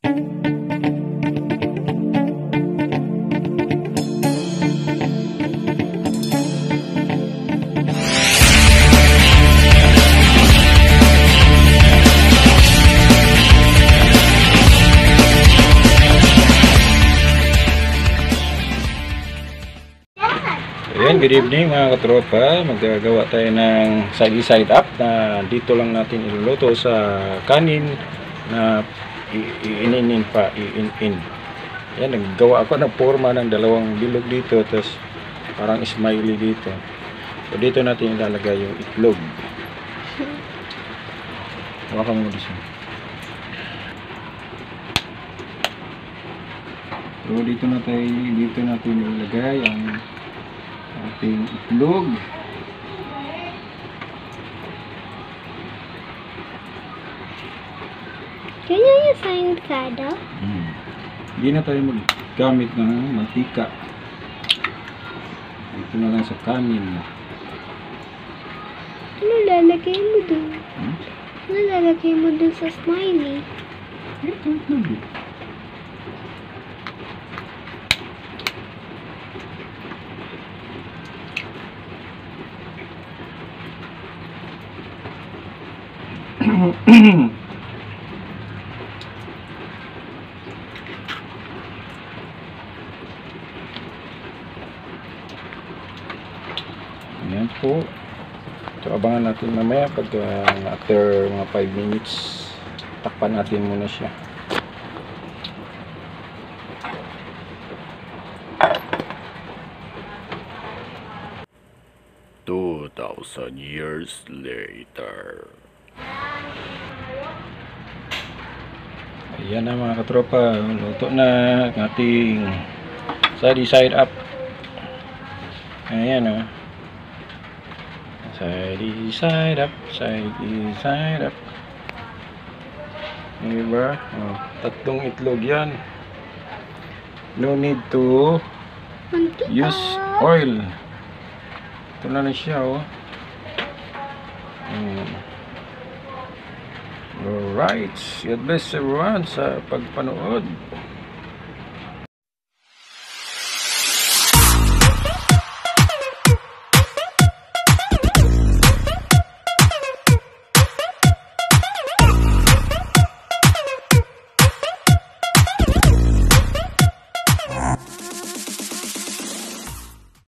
Ayan, good evening mga katropa. Magagawa tayo ng side up na dito lang natin iluluto sa kanin na iinin pa, iin. Ayan, naggawa ako ng forma ng dalawang bilog dito, tapos parang smiley dito. So dito natin ilalagay yung itlog. Hawakan mo dito. So dito natin ilalagay ang ating itlog. Kaya yung sign kada? Hindi na tayo maggamit ng mantika. Ito na lang sa kanin. Ano lalagay mo dun? Ano lalagay mo dun sa smiley? Ito itlog. Ayan po. So abangan natin mamaya pag after mga 5 minutes takpan natin muna siya. Years later. Ayan na mga katropa, luto na ang ating side up. Ayan o. Side up. Diba? Oh, tatlong itlog yan. No need to use oil. Ito na siya oh. Alright, God bless everyone sa pagpanood.